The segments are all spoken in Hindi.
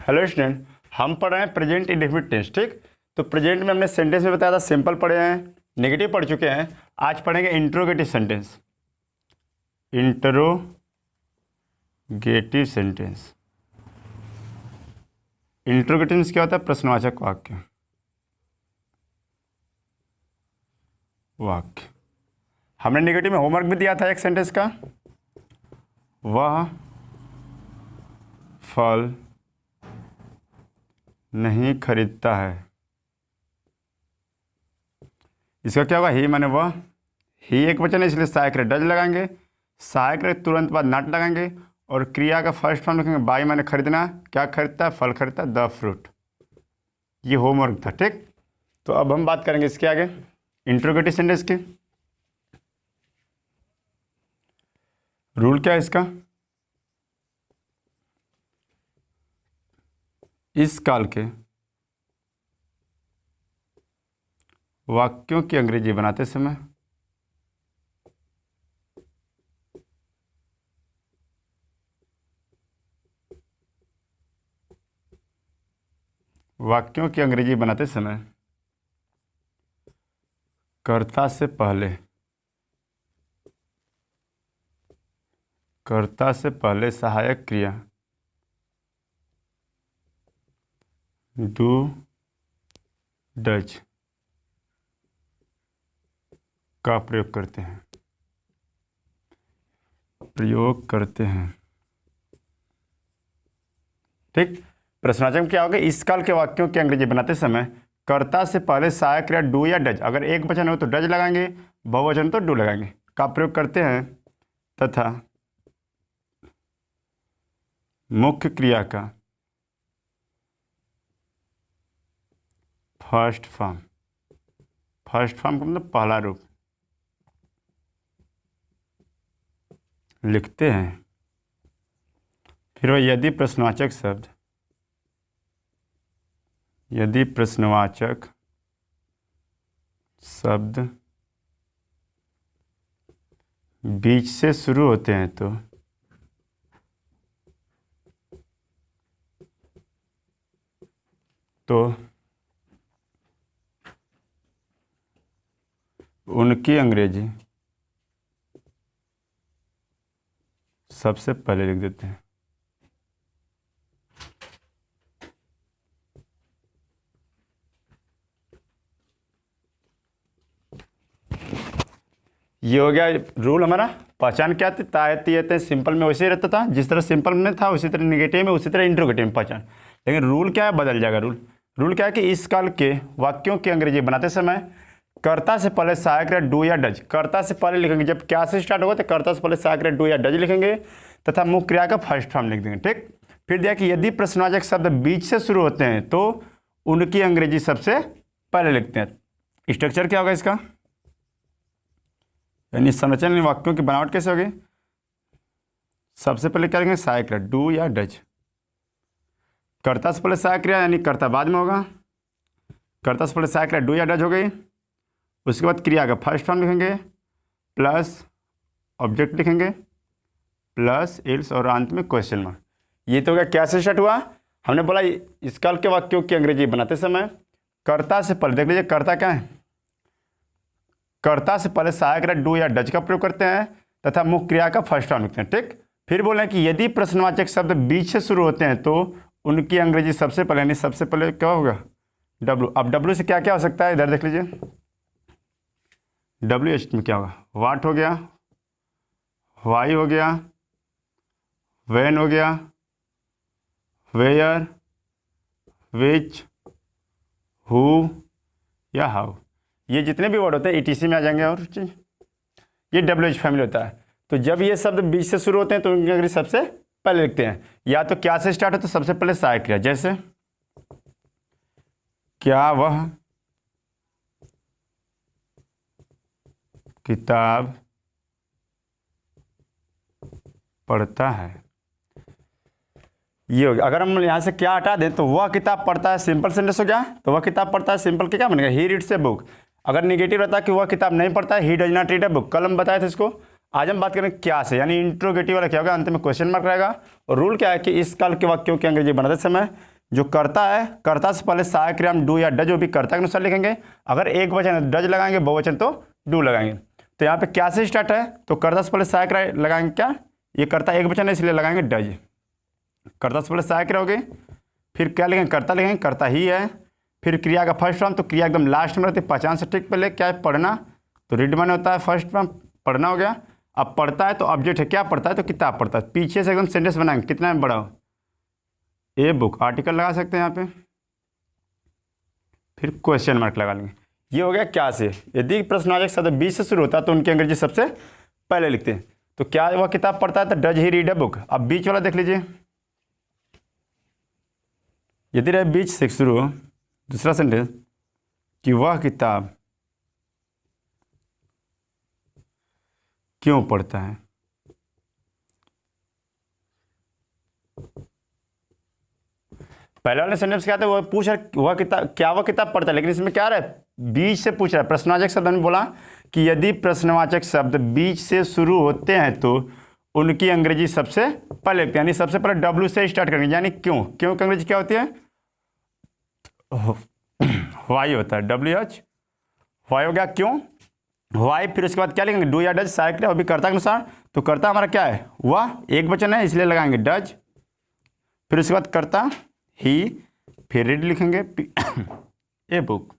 हेलो स्टूडेंट, हम पढ़ रहे हैं प्रेजेंट इंडेफिनिट टेंस। ठीक, तो प्रेजेंट में हमने सेंटेंस में बताया था सिंपल पढ़े हैं, नेगेटिव पढ़ चुके हैं। आज पढ़ेंगे interrogative sentence. Interrogative sentence, interrogative क्या होता है? प्रश्नवाचक वाक्य। हमने नेगेटिव में होमवर्क भी दिया था एक सेंटेंस का, वह फल नहीं खरीदता है। इसका क्या होगा? ही माने वह, ही एक वचन है इसलिए सहायक रहे डज लगाएंगे, सहायक रहे तुरंत बाद नॉट लगाएंगे और क्रिया का फर्स्ट फॉर्म लिखेंगे बाई माने खरीदना। क्या खरीदता है? फल खरीदता है, द फ्रूट। ये होमवर्क था। ठीक, तो अब हम बात करेंगे इसके आगे इंट्रोगेटिव सेंटेंस की। रूल क्या है इसका? इस काल के वाक्यों की अंग्रेजी बनाते समय कर्ता से पहले सहायक क्रिया डू डज का प्रयोग करते हैं। ठीक, प्रश्नवाचक में क्या होगा? इस काल के वाक्यों की अंग्रेजी बनाते समय कर्ता से पहले सहायक क्रिया डू या डज, अगर एक वचन हो तो डज लगाएंगे, बहुवचन तो डू लगाएंगे, का प्रयोग करते हैं तथा मुख्य क्रिया का फर्स्ट फॉर्म का मतलब पहला रूप लिखते हैं। फिर वो यदि प्रश्नवाचक शब्द बीच से शुरू होते हैं तो उनकी अंग्रेजी सबसे पहले लिख देते हैं। ये हो गया रूल हमारा। पहचान क्या थी? तायती सिंपल में वैसे ही रहता था, जिस तरह सिंपल में था उसी तरह निगेटिव में, उसी तरह इंट्रोगेटिव में पहचान। लेकिन रूल क्या है? बदल जाएगा रूल क्या है कि इस काल के वाक्यों की अंग्रेजी बनाते समय कर्ता से पहले सहायक रहे डू या डज, कर्ता से पहले लिखेंगे। जब क्या से स्टार्ट होगा तो कर्ता से पहले सहायक रहे डू या डज लिखेंगे तथा मुख्य क्रिया का फर्स्ट फॉर्म लिख देंगे। ठीक, फिर दिया कि यदि प्रश्नवाचक शब्द बीच से शुरू होते हैं तो उनकी अंग्रेजी सबसे पहले लिखते हैं। स्ट्रक्चर क्या होगा इसका? यानी संरचना वाक्यों की बनावट कैसे होगी? सबसे पहले क्या लिखेंगे? सहायक क्रिया डू या डज। कर्ता से पहले सहायक क्रिया यानी कर्ता बाद में होगा। कर्ता से पहले सहायक क्रिया डू या डज हो गई। उसके बाद क्रिया का फर्स्ट फॉर्म लिखेंगे प्लस ऑब्जेक्ट लिखेंगे प्लस एल्स और अंत में क्वेश्चन मार्क। ये तो क्या क्या से स्टार्ट हुआ? हमने बोला इस काल के वाक्यों की अंग्रेजी बनाते समय कर्ता से पहले, देख लीजिए कर्ता क्या है? कर्ता से पहले सहायक क्रिया डू या डज का प्रयोग करते हैं तथा मुख्य क्रिया का फर्स्ट फॉर्म लिखते हैं। ठीक, फिर बोले कि यदि प्रश्नवाचक शब्द बीच से शुरू होते हैं तो उनकी अंग्रेजी सबसे पहले, यानी सबसे पहले क्या होगा? डब्लू। अब डब्लू से क्या क्या हो सकता है? इधर देख लीजिए, डब्ल्यू एच में क्या होगा? वाट हो गया, वाई हो गया, वैन हो गया, वेयर, विच, हु या हाउ। ये जितने भी वर्ड होते हैं ईटीसी में आ जाएंगे और ये डब्ल्यू एच फैमिली होता है। तो जब ये शब्द बीच से शुरू होते हैं तो उनकी अंग्रेजी सबसे पहले लिखते हैं। या तो क्या से स्टार्ट हो तो सबसे पहले सहायक क्रिया, जैसे क्या वह किताब पढ़ता है। ये हो गया। अगर हम यहाँ से क्या हटा दें तो वह किताब पढ़ता है, सिंपल सेंटेंस हो गया। तो वह किताब पढ़ता है सिंपल के क्या बनेगा? He reads a book. अगर निगेटिव रहता है कि वह किताब नहीं पढ़ता है, he does not read a book. कल हम बताए थे इसको। आज हम बात करेंगे क्या से, यानी इंट्रोगेटिव वाला क्या होगा? अंत में क्वेश्चन मार्क रहेगा। और रूल क्या है कि इस काल के वाक्यों की अंग्रेजी बनाते समय जो कर्ता है, कर्ता से पहले सहायक क्रिया हम डू या डज, वो भी कर्ता के अनुसार लिखेंगे। अगर एक वचन है डज लगाएंगे, बहुवचन तो डू लगाएंगे। तो यहाँ पे क्या से स्टार्ट है, तो कर्ता से पहले सहायक क्रिया लगाएंगे, क्या ये कर्ता एक वचन है इसलिए लगाएंगे डज। कर्ता से पहले सहायक क्रिया होगी, फिर क्या लिखेंगे, कर्ता लिखेंगे, कर्ता ही है। फिर क्रिया का फर्स्ट फॉर्म, तो क्रिया एकदम लास्ट में रहती है, पहचान से ठीक पहले क्या है, पढ़ना। तो रीड माने होता है फर्स्ट फॉर्म, पढ़ना हो गया। अब पढ़ता है तो ऑब्जेक्ट है, क्या पढ़ता है, तो किताब पढ़ता है। पीछे से एकदम सेंटेंस बनाएंगे, कितना में बढ़ाओ, ए बुक, आर्टिकल लगा सकते हैं यहाँ पे, फिर क्वेश्चन मार्क लगा लेंगे। ये हो गया क्या से। यदि प्रश्नवाचक शब्द बी से शुरू होता है तो उनकी अंग्रेजी सबसे पहले लिखते हैं। तो क्या वह किताब पढ़ता है, तो does he read a book. अब बीच वाला देख लीजिए, यदि रहे बीच से शुरू दूसरा सेंटेंस कि वह किताब क्यों पढ़ता है, पहले वाले सेंटेंस क्या था, वो पूछ रहा वह किताब, क्या वह किताब पढ़ता है, लेकिन इसमें क्या रहा है, बीच से पूछ रहा है। प्रश्नवाचक शब्द ने बोला कि यदि प्रश्नवाचक शब्द बीच से शुरू होते हैं तो उनकी अंग्रेजी सबसे पहले लिखते हैं, यानी सबसे पहले डब्ल्यू से स्टार्ट करेंगे। यानी क्यों, क्यों की अंग्रेजी क्या होती है, वाई होता है, WH वाई हो गया, क्यों वाई। फिर उसके बाद क्या लिखेंगे, डू या डज, सहायक क्रिया, वो भी कर्ता के अनुसार। तो कर्ता हमारा क्या है, वह एक वचन है इसलिए लगाएंगे डज। फिर उसके बाद कर्ता ही, फिर रीड लिखेंगे ए बुक।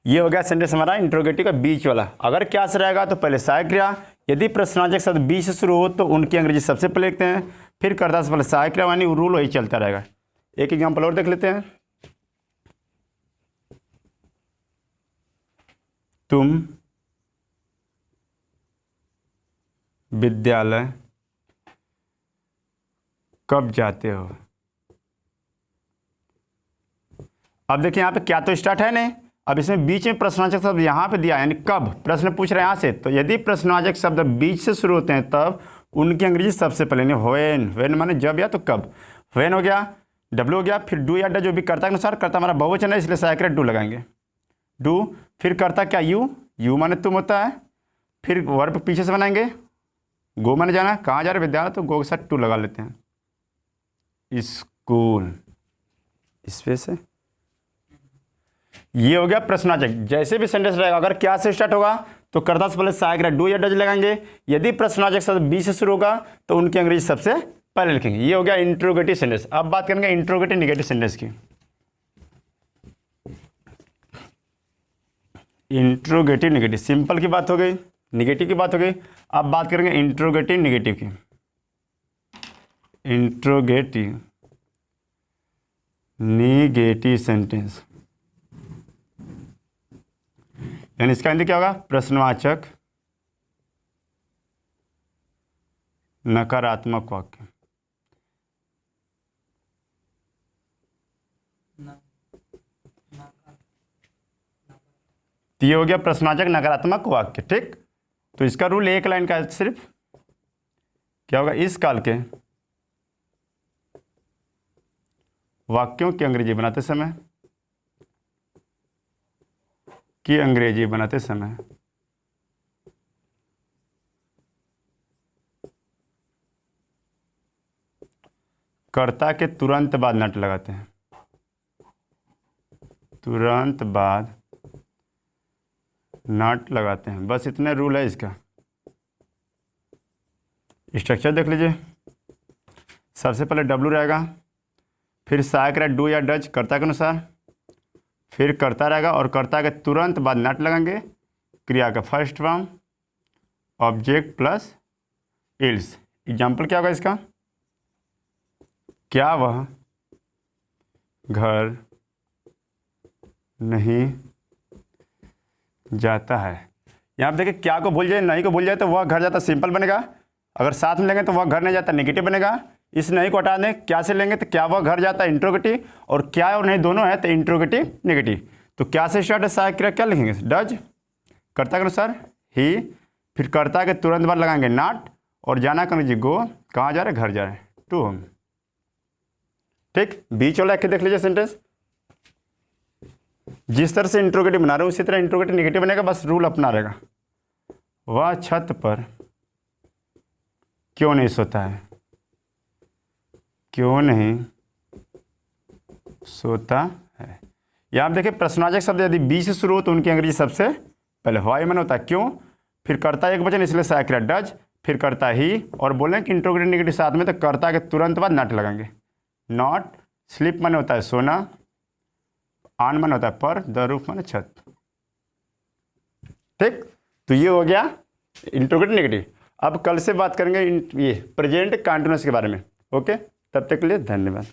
ये हो गया सेंटेंस हमारा इंट्रोगेटिव का बीच वाला। अगर क्या से रहेगा तो पहले सहायक क्रिया, यदि प्रश्नवाचक शब्द बीच से शुरू हो तो उनकी अंग्रेजी सबसे पहले लिखते हैं, फिर कर्ता से पहले सहायक क्रिया, यानी रूल वही चलता रहेगा। एक एग्जाम्पल और देख लेते हैं, तुम विद्यालय कब जाते हो। अब देखिए यहाँ पे क्या तो स्टार्ट है नहीं, अब इसमें बीच में प्रश्नवाचक शब्द यहाँ पे दिया, यानी कब, प्रश्न पूछ रहे हैं यहाँ से। तो यदि प्रश्नवाचक शब्द बीच से शुरू होते हैं तब उनकी अंग्रेजी सबसे पहले, नहीं व्हेन, व्हेन माने जब या तो कब, व्हेन हो गया, डब्ल्यू हो गया, फिर डू या डज, जो भी कर्ता के अनुसार। कर्ता हमारा बहुवचन है इसलिए सहायक क्रिया डू लगाएंगे, डू। फिर कर्ता क्या, यू, यू माने तुम होता है। फिर वर्ब पीछे से बनाएंगे, गो माने जाना, कहाँ जा रहे विद्यालय, तो गो के साथ टू लगा लेते हैं, स्कूल, इस पे से। ये हो गया प्रश्नवाचक। जैसे भी सेंटेंस रहेगा, अगर क्या से स्टार्ट होगा तो कर्ता से पहले सहायक क्रिया डू या डज लगाएंगे। यदि प्रश्नवाचक शब्द बी से शुरू होगा तो उनकी अंग्रेजी सबसे पहले लिखेंगे। ये हो गया इंट्रोगेटिव सेंटेंस। अब बात करेंगे इंट्रोगेटिव निगेटिव सेंटेंस की। इंट्रोगेटिव निगेटिव, सिंपल की बात हो गई, निगेटिव की बात हो गई। अब बात करेंगे इंट्रोगेटिव निगेटिव की। इंट्रोगेटिव निगेटिव सेंटेंस, यानी इसका हिंदी क्या होगा, प्रश्नवाचक नकारात्मक वाक्य। तो ये हो गया प्रश्नवाचक नकारात्मक वाक्य, ठीक। तो इसका रूल एक लाइन का है सिर्फ, क्या होगा, इस काल के वाक्यों की अंग्रेजी बनाते समय, कर्ता के तुरंत बाद नट लगाते हैं, तुरंत बाद नट लगाते हैं। बस इतने रूल है इसका। स्ट्रक्चर देख लीजिए, सबसे पहले डब्ल्यू रहेगा, फिर सहायक क्रिया डू या डज कर्ता के अनुसार, फिर कर्ता रहेगा और कर्ता के तुरंत बाद नट लगाएंगे, क्रिया का first form, object plus ills. Example क्या होगा इसका, क्या वह घर नहीं जाता है। यहाँ पे देखिए, क्या को भूल जाए, नहीं को भूल जाए तो वह घर जाता सिंपल बनेगा। अगर साथ में लेंगे तो वह घर नहीं जाता नेगेटिव बनेगा। इस नहीं को हटा दें, क्या से लेंगे तो क्या वह घर जाता है इंट्रोगेटिव, और क्या और नहीं दोनों है तो इंट्रोगेटिव नेगेटिव। तो क्या से स्टार्ट है, सहायक क्रिया क्या लिखेंगे, डज, कर्ता के अनुसार ही, फिर कर्ता के तुरंत बाद लगाएंगे नॉट, और जाना कर लीजिए गो, कहाँ जा रहे, घर जा रहे, टू होम, ठीक। बीच वाला देख लीजिए सेंटेंस, जिस तरह से इंट्रोगेटिव बना रहे हो उसी तरह इंट्रोगेटिव नेगेटिव बनेगा, बस रूल अपना रहेगा। वह छत पर क्यों नहीं सोता है, क्यों नहीं सोता है। यहाँ आप देखिए प्रश्नवाचक शब्द यदि बी से शुरू हो तो उनकी अंग्रेजी सबसे पहले व्हाई मन होता है, क्यों? फिर कर्ता एक वचन इसलिए सहायक क्रिया डज, फिर कर्ता ही, और बोलें कि इंट्रोगेटिव नेगेटिव साथ में तो कर्ता के तुरंत बाद नॉट लगाएंगे। नॉट, स्लीप मन होता है सोना, आन मन होता है पर, द रूफ मन छत। ठीक, तो ये हो गया इंट्रोगेटिव नेगेटिव। अब कल से बात करेंगे ये प्रेजेंट कंटीन्यूअस के बारे में। ओके, तब तक के लिए धन्यवाद।